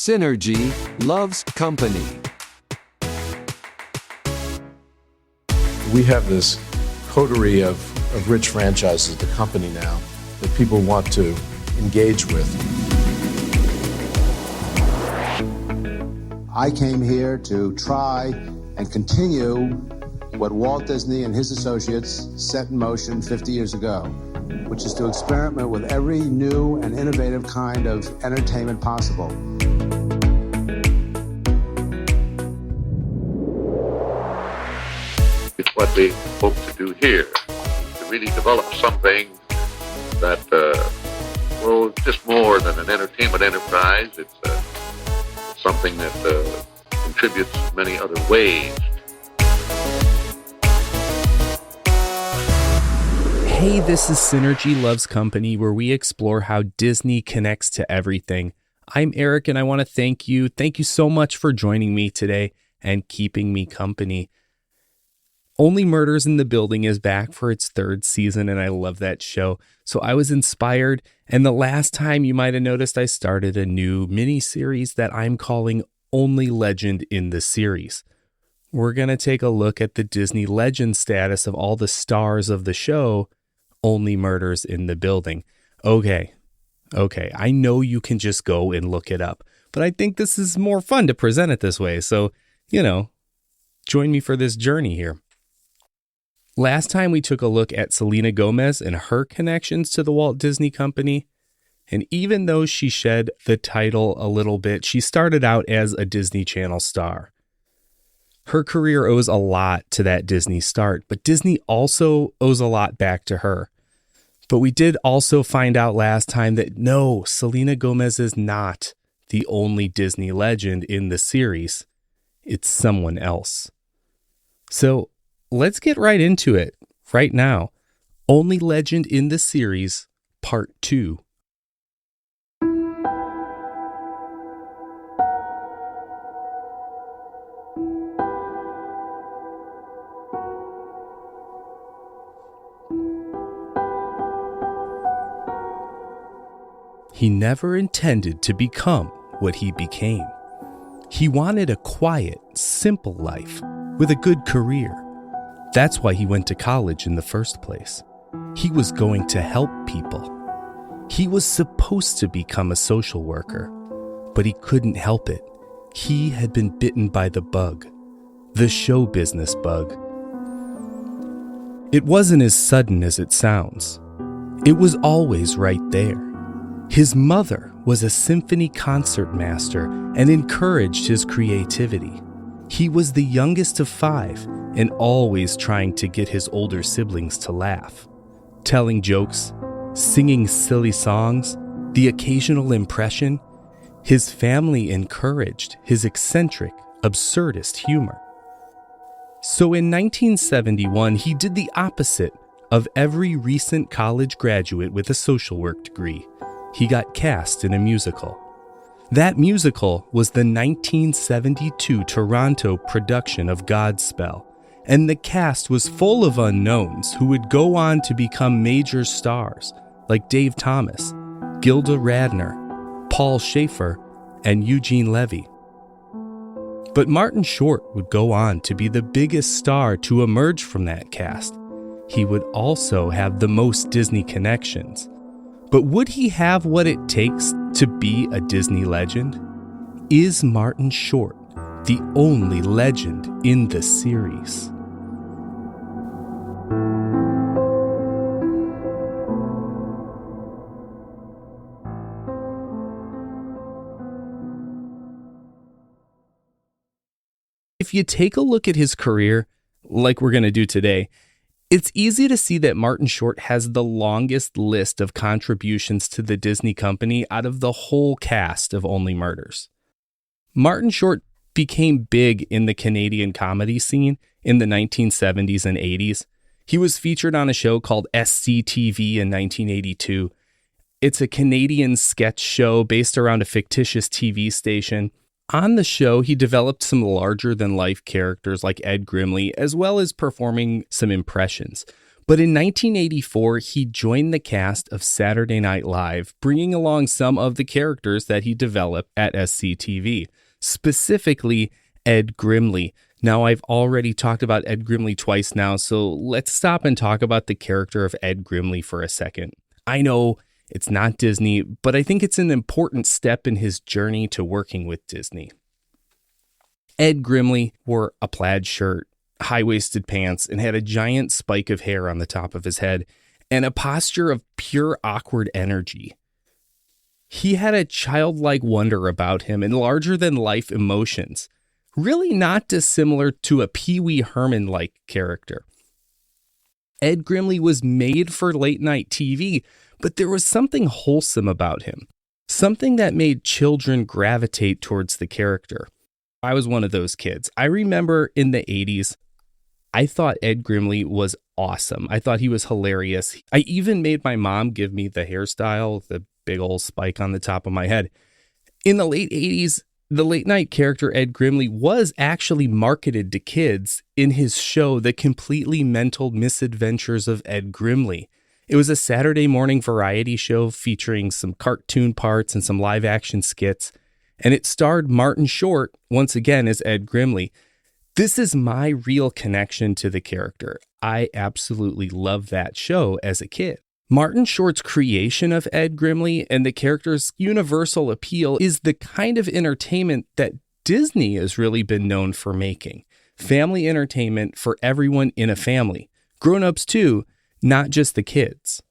Synergy loves company. We have this coterie of rich franchises, the company now, that people want to engage with. I came here to try and continue what Walt Disney and his associates set in motion 50 years ago, which is to experiment with every new and innovative kind of entertainment possible. It's what we hope to do here, to really develop something that, just more than an entertainment enterprise. It's something that contributes in many other ways. Hey, this is Synergy Loves Company, where we explore how Disney connects to everything. I'm Eric, and I want to thank you. Thank you so much for joining me today and keeping me company. Only Murders in the Building is back for its third season, and I love that show. So I was inspired, and the last time you might have noticed I started a new mini-series that I'm calling Only Legend in the Series. We're going to take a look at the Disney legend status of all the stars of the show, Only Murders in the Building. Okay, I know you can just go and look it up, but I think this is more fun to present it this way. So, join me for this journey here. Last time we took a look at Selena Gomez and her connections to the Walt Disney Company. And even though she shed the title a little bit, she started out as a Disney Channel star. Her career owes a lot to that Disney start, but Disney also owes a lot back to her. But we did also find out last time that no, Selena Gomez is not the only Disney legend in the series. It's someone else. So let's get right into it right now. Only Legend in the Series, Part 2. He never intended to become what he became. He wanted a quiet, simple life with a good career. That's why he went to college in the first place. He was going to help people. He was supposed to become a social worker, but he couldn't help it. He had been bitten by the bug, the show business bug. It wasn't as sudden as it sounds. It was always right there. His mother was a symphony concert master and encouraged his creativity. He was the youngest of 5 and always trying to get his older siblings to laugh. Telling jokes, singing silly songs, the occasional impression, his family encouraged his eccentric, absurdist humor. So in 1971, he did the opposite of every recent college graduate with a social work degree. He got cast in a musical. That musical was the 1972 Toronto production of Godspell, and the cast was full of unknowns who would go on to become major stars like Dave Thomas, Gilda Radner, Paul Schaefer, and Eugene Levy. But Martin Short would go on to be the biggest star to emerge from that cast. He would also have the most Disney connections. But would he have what it takes to be a Disney legend? Is Martin Short the only legend in the series? If you take a look at his career, like we're going to do today, it's easy to see that Martin Short has the longest list of contributions to the Disney Company out of the whole cast of Only Murders. Martin Short became big in the Canadian comedy scene in the 1970s and 80s. He was featured on a show called SCTV in 1982. It's a Canadian sketch show based around a fictitious TV station. On the show, he developed some larger-than-life characters like Ed Grimley, as well as performing some impressions. But in 1984, he joined the cast of Saturday Night Live, bringing along some of the characters that he developed at SCTV, specifically Ed Grimley. Now, I've already talked about Ed Grimley twice now, so let's stop and talk about the character of Ed Grimley for a second. I know it's not Disney, but I think it's an important step in his journey to working with Disney. Ed Grimley wore a plaid shirt, high-waisted pants, and had a giant spike of hair on the top of his head, and a posture of pure awkward energy. He had a childlike wonder about him and larger-than-life emotions, really not dissimilar to a Pee Wee Herman-like character. Ed Grimley was made for late-night TV, but there was something wholesome about him, something that made children gravitate towards the character. I was one of those kids. I remember in the 80s, I thought Ed Grimley was awesome. I thought he was hilarious. I even made my mom give me the hairstyle, the big old spike on the top of my head. In the late 80s, the late night character Ed Grimley was actually marketed to kids in his show, The Completely Mental Misadventures of Ed Grimley. It was a Saturday morning variety show featuring some cartoon parts and some live action skits, and it starred Martin Short, once again, as Ed Grimley. This is my real connection to the character. I absolutely loved that show as a kid. Martin Short's creation of Ed Grimley and the character's universal appeal is the kind of entertainment that Disney has really been known for making. Family entertainment for everyone in a family. Grown-ups too, not just the kids.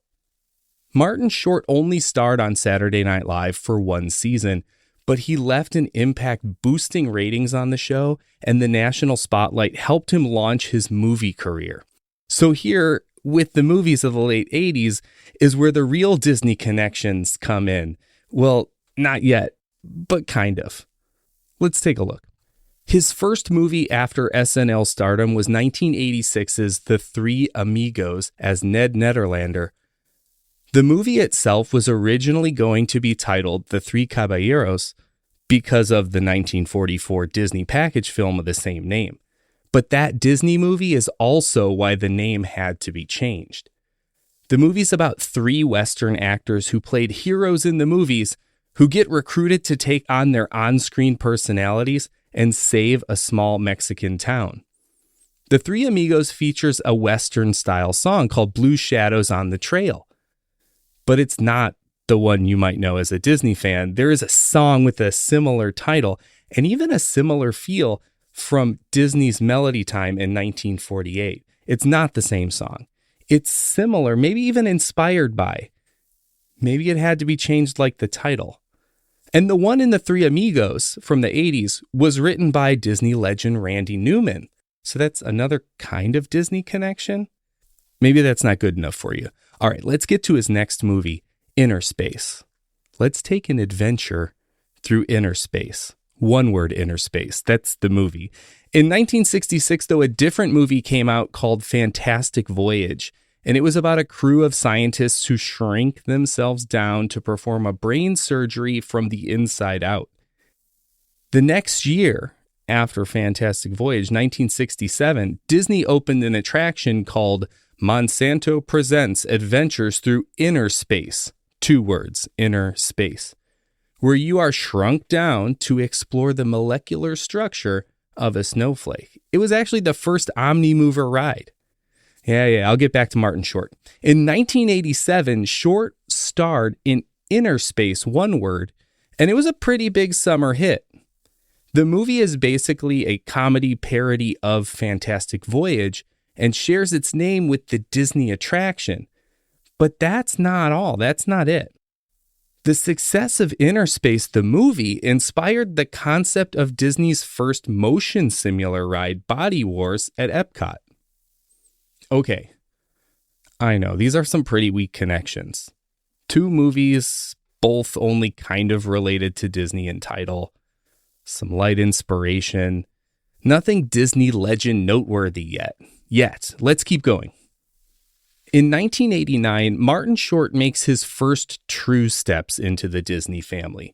Martin Short only starred on Saturday Night Live for one season, but he left an impact boosting ratings on the show, and the national spotlight helped him launch his movie career. So here, with the movies of the late 80s, is where the real Disney connections come in. Well, not yet, but kind of. Let's take a look. His first movie after SNL stardom was 1986's The Three Amigos as Ned Nederlander. The movie itself was originally going to be titled The Three Caballeros because of the 1944 Disney package film of the same name. But that Disney movie is also why the name had to be changed. The movie's about three Western actors who played heroes in the movies who get recruited to take on their on-screen personalities and save a small Mexican town. The Three Amigos features a Western-style song called Blue Shadows on the Trail. But it's not the one you might know as a Disney fan. There is a song with a similar title and even a similar feel from Disney's Melody Time in 1948. It's not the same song. It's similar, maybe even inspired by. Maybe it had to be changed like the title. And the one in The Three Amigos from the 80s was written by Disney legend Randy Newman. So that's another kind of Disney connection. Maybe that's not good enough for you. All right, let's get to his next movie, Inner Space. Let's take an adventure through inner space. One word, inner space. That's the movie. In 1966, though, a different movie came out called Fantastic Voyage, and it was about a crew of scientists who shrink themselves down to perform a brain surgery from the inside out. The next year, after Fantastic Voyage, 1967, Disney opened an attraction called Monsanto Presents Adventures Through Inner Space. 2 words, inner space, where you are shrunk down to explore the molecular structure of a snowflake. It was actually the first Omnimover ride. Yeah, I'll get back to Martin Short. In 1987, Short starred in Inner Space, 1 word, and it was a pretty big summer hit. The movie is basically a comedy parody of Fantastic Voyage and shares its name with the Disney attraction. But that's not all. That's not it. The success of Inner Space, the movie, inspired the concept of Disney's first motion simulator ride, Body Wars, at Epcot. Okay, I know, these are some pretty weak connections. 2 movies, both only kind of related to Disney in title. Some light inspiration. Nothing Disney legend noteworthy yet. Let's keep going. In 1989, Martin Short makes his first true steps into the Disney family.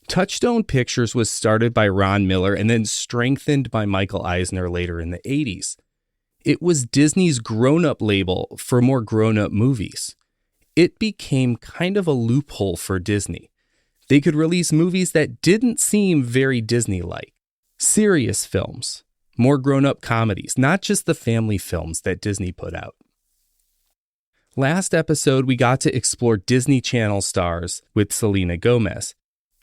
Touchstone Pictures was started by Ron Miller and then strengthened by Michael Eisner later in the 80s. It was Disney's grown-up label for more grown-up movies. It became kind of a loophole for Disney. They could release movies that didn't seem very Disney-like. Serious films, more grown-up comedies, not just the family films that Disney put out. Last episode, we got to explore Disney Channel stars with Selena Gomez.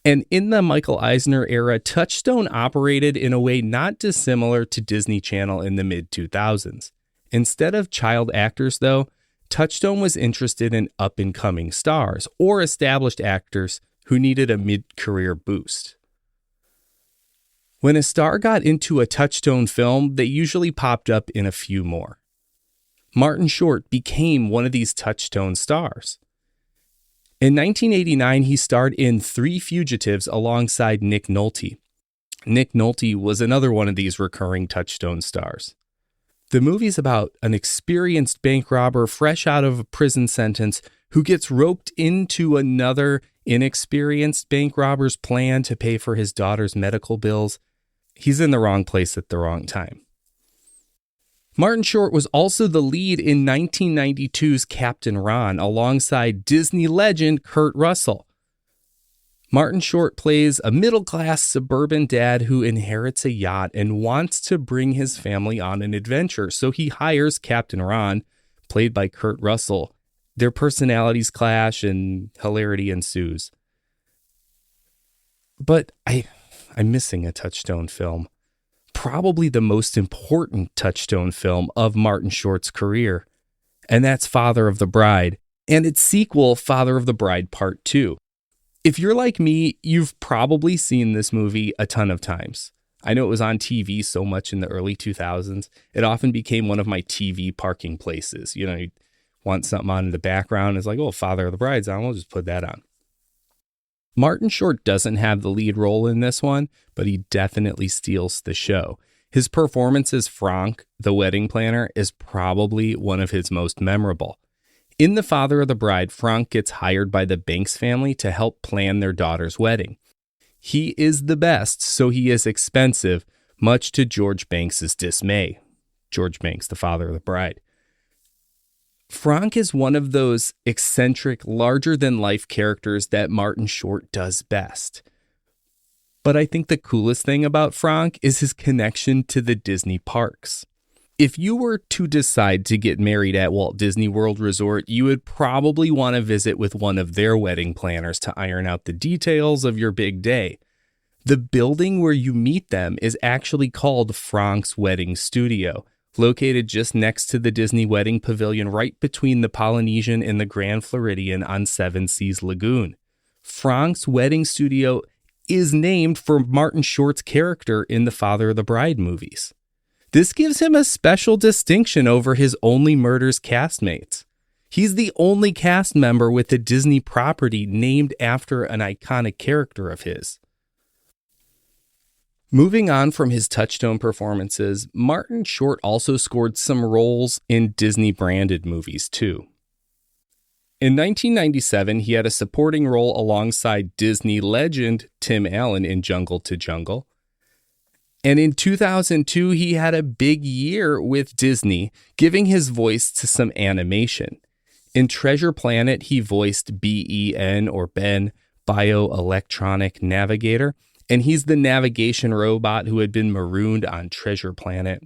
And in the Michael Eisner era, Touchstone operated in a way not dissimilar to Disney Channel in the mid-2000s. Instead of child actors, though, Touchstone was interested in up-and-coming stars or established actors who needed a mid-career boost. When a star got into a Touchstone film, they usually popped up in a few more. Martin Short became one of these Touchstone stars. In 1989, he starred in Three Fugitives alongside Nick Nolte. Nick Nolte was another one of these recurring Touchstone stars. The movie's about an experienced bank robber fresh out of a prison sentence who gets roped into another inexperienced bank robber's plan to pay for his daughter's medical bills. He's in the wrong place at the wrong time. Martin Short was also the lead in 1992's Captain Ron alongside Disney legend Kurt Russell. Martin Short plays a middle-class suburban dad who inherits a yacht and wants to bring his family on an adventure, so he hires Captain Ron, played by Kurt Russell. Their personalities clash and hilarity ensues. But I'm missing a Touchstone film. Probably the most important Touchstone film of Martin Short's career, and that's Father of the Bride, and its sequel, Father of the Bride Part 2. If you're like me, you've probably seen this movie a ton of times. I know it was on TV so much in the early 2000s, it often became one of my TV parking places. You know, you want something on in the background, it's like, oh, Father of the Bride's on, we'll just put that on. Martin Short doesn't have the lead role in this one, but he definitely steals the show. His performance as Frank, the wedding planner, is probably one of his most memorable. In The Father of the Bride, Frank gets hired by the Banks family to help plan their daughter's wedding. He is the best, so he is expensive, much to George Banks' dismay. George Banks, the father of the bride. Frank is one of those eccentric, larger-than-life characters that Martin Short does best. But I think the coolest thing about Frank is his connection to the Disney parks. If you were to decide to get married at Walt Disney World Resort, you would probably want to visit with one of their wedding planners to iron out the details of your big day. The building where you meet them is actually called Frank's Wedding Studio, located just next to the Disney Wedding Pavilion right between the Polynesian and the Grand Floridian on Seven Seas Lagoon. Frank's Wedding Studio is named for Martin Short's character in the Father of the Bride movies. This gives him a special distinction over his Only Murders castmates. He's the only cast member with a Disney property named after an iconic character of his. Moving on from his Touchstone performances, Martin Short also scored some roles in Disney-branded movies, too. In 1997, he had a supporting role alongside Disney legend Tim Allen in Jungle to Jungle. And in 2002, he had a big year with Disney, giving his voice to some animation. In Treasure Planet, he voiced Ben, or Ben, Bioelectronic Navigator, and he's the navigation robot who had been marooned on Treasure Planet.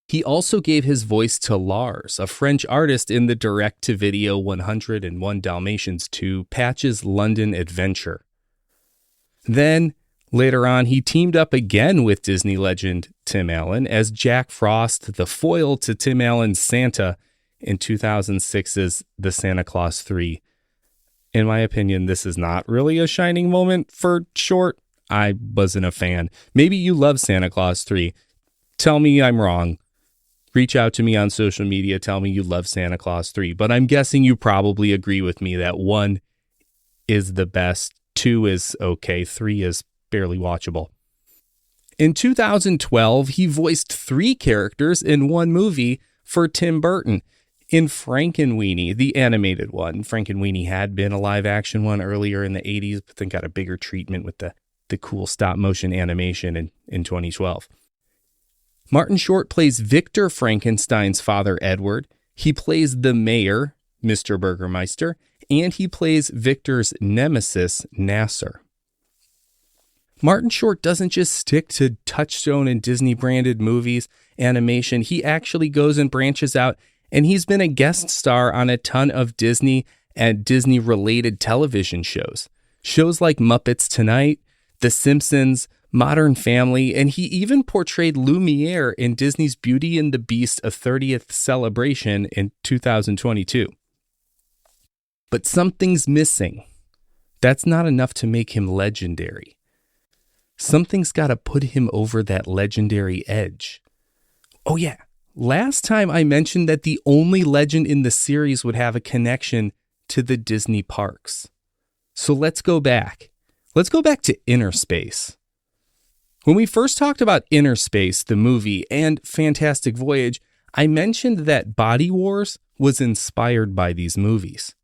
He also gave his voice to Lars, a French artist in the direct-to-video 101 Dalmatians 2 Patch's London Adventure. Then, later on, he teamed up again with Disney legend Tim Allen as Jack Frost, the foil to Tim Allen's Santa in 2006's The Santa Claus 3. In my opinion, this is not really a shining moment for Short. I wasn't a fan. Maybe you love Santa Claus 3. Tell me I'm wrong. Reach out to me on social media. Tell me you love Santa Claus 3. But I'm guessing you probably agree with me that 1 is the best, 2 is okay, 3 is barely watchable. In 2012, he voiced 3 characters in one movie for Tim Burton. In Frankenweenie, the animated one. Frankenweenie had been a live-action one earlier in the 80s, but then got a bigger treatment with the cool stop-motion animation in 2012. Martin Short plays Victor Frankenstein's father, Edward. He plays the mayor, Mr. Burgermeister, and he plays Victor's nemesis, Nasser. Martin Short doesn't just stick to Touchstone and Disney-branded movies, animation. He actually goes and branches out, and he's been a guest star on a ton of Disney and Disney-related television shows. Shows like Muppets Tonight, The Simpsons, Modern Family, and he even portrayed Lumiere in Disney's Beauty and the Beast: A 30th Celebration in 2022. But something's missing. That's not enough to make him legendary. Something's got to put him over that legendary edge. Oh yeah, last time I mentioned that the only legend in the series would have a connection to the Disney parks. So let's go back. Let's go back to Inner Space. When we first talked about Inner Space, the movie, and Fantastic Voyage, I mentioned that Body Wars was inspired by these movies.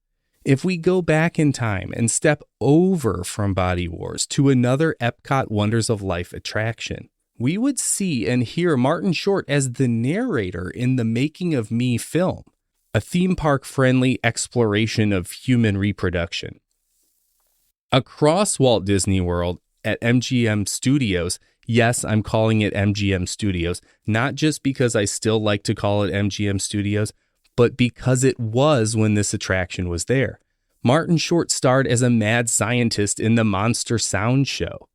If we go back in time and step over from Body Wars to another Epcot Wonders of Life attraction, we would see and hear Martin Short as the narrator in the Making of Me film, a theme park-friendly exploration of human reproduction. Across Walt Disney World at MGM Studios, yes, I'm calling it MGM Studios, not just because I still like to call it MGM Studios, but because it was when this attraction was there. Martin Short starred as a mad scientist in the Monster Sound Show.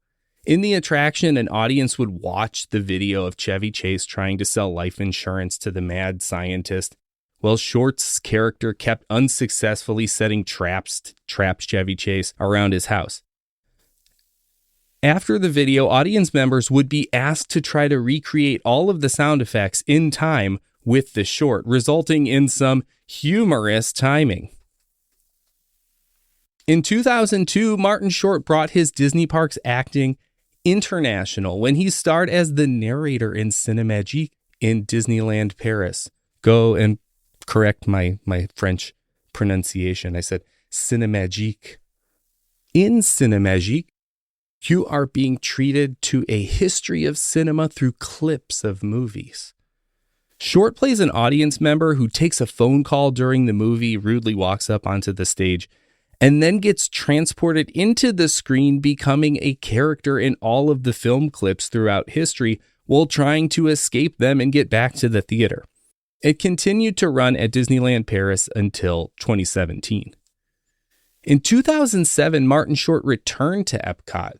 In the attraction, an audience would watch the video of Chevy Chase trying to sell life insurance to the mad scientist, while Short's character kept unsuccessfully setting traps to trap Chevy Chase around his house. After the video, audience members would be asked to try to recreate all of the sound effects in time with the short, resulting in some humorous timing. In 2002, Martin Short brought his Disney Parks acting international when he starred as the narrator in Cinemagique in Disneyland Paris. Go and correct my French pronunciation. I said Cinemagique. In Cinemagique, you are being treated to a history of cinema through clips of movies. Short plays an audience member who takes a phone call during the movie, rudely walks up onto the stage, and then gets transported into the screen, becoming a character in all of the film clips throughout history while trying to escape them and get back to the theater. It continued to run at Disneyland Paris until 2017. In 2007, Martin Short returned to Epcot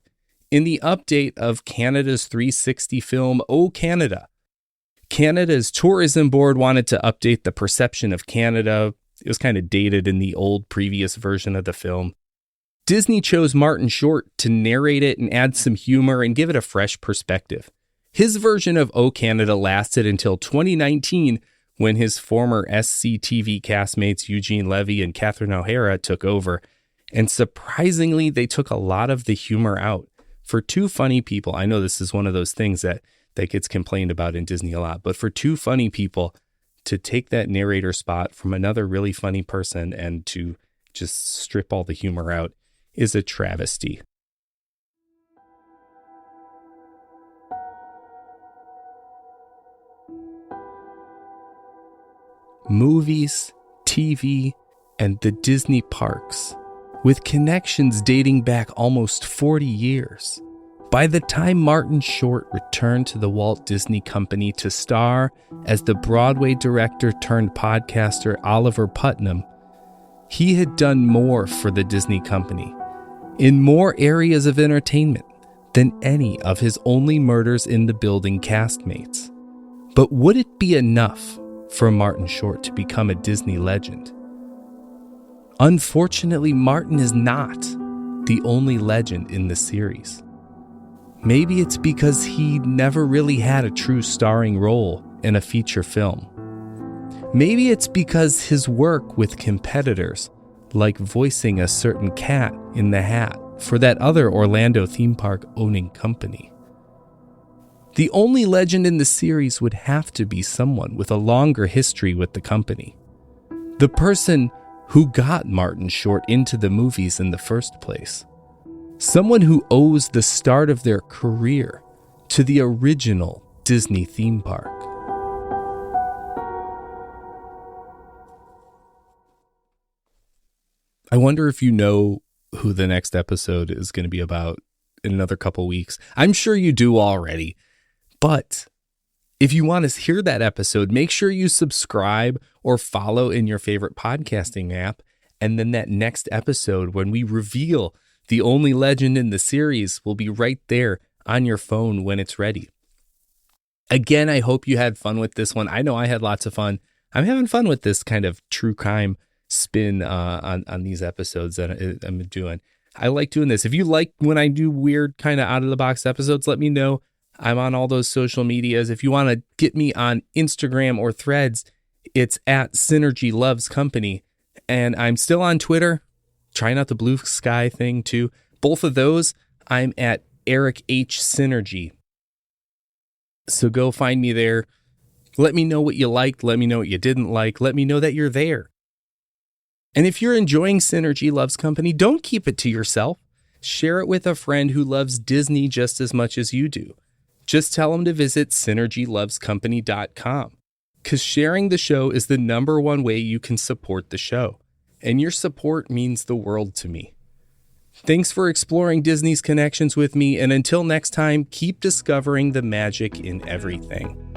in the update of Canada's 360 film, Oh Canada. Canada's tourism board wanted to update the perception of Canada. It was kind of dated in the old previous version of the film. Disney chose Martin Short to narrate it and add some humor and give it a fresh perspective. His version of Oh Canada lasted until 2019 when his former SCTV castmates Eugene Levy and Catherine O'Hara took over. And surprisingly, they took a lot of the humor out. For two funny people, I know this is one of those things that gets complained about in Disney a lot, but for two funny people to take that narrator spot from another really funny person and to just strip all the humor out is a travesty. Movies, TV, and the Disney parks, with connections dating back almost 40 years. By the time Martin Short returned to the Walt Disney Company to star as the Broadway director turned podcaster Oliver Putnam, he had done more for the Disney Company in more areas of entertainment than any of his Only Murders in the Building castmates. But would it be enough for Martin Short to become a Disney legend? Unfortunately, Martin is not the only legend in the series. Maybe it's because he never really had a true starring role in a feature film. Maybe it's because his work with competitors, like voicing a certain cat in the hat for that other Orlando theme park owning company. The only legend in the series would have to be someone with a longer history with the company. The person who got Martin Short into the movies in the first place. Someone who owes the start of their career to the original Disney theme park. I wonder if you know who the next episode is going to be about in another couple weeks. I'm sure you do already, but if you want to hear that episode, make sure you subscribe or follow in your favorite podcasting app. And then that next episode, when we reveal the only legend in the series, will be right there on your phone when it's ready. Again, I hope you had fun with this one. I know I had lots of fun. I'm having fun with this kind of true crime spin on these episodes that I'm doing. I like doing this. If you like when I do weird kind of out of the box episodes, let me know. I'm on all those social medias. If you want to get me on Instagram or Threads, it's at Synergy Loves Company. And I'm still on Twitter. Trying out the blue sky thing too. Both of those, I'm at Eric H. Synergy. So go find me there. Let me know what you liked. Let me know what you didn't like. Let me know that you're there. And if you're enjoying Synergy Loves Company, don't keep it to yourself. Share it with a friend who loves Disney just as much as you do. Just tell them to visit synergylovescompany.com, because sharing the show is the number one way you can support the show. And your support means the world to me. Thanks for exploring Disney's connections with me. And until next time, keep discovering the magic in everything.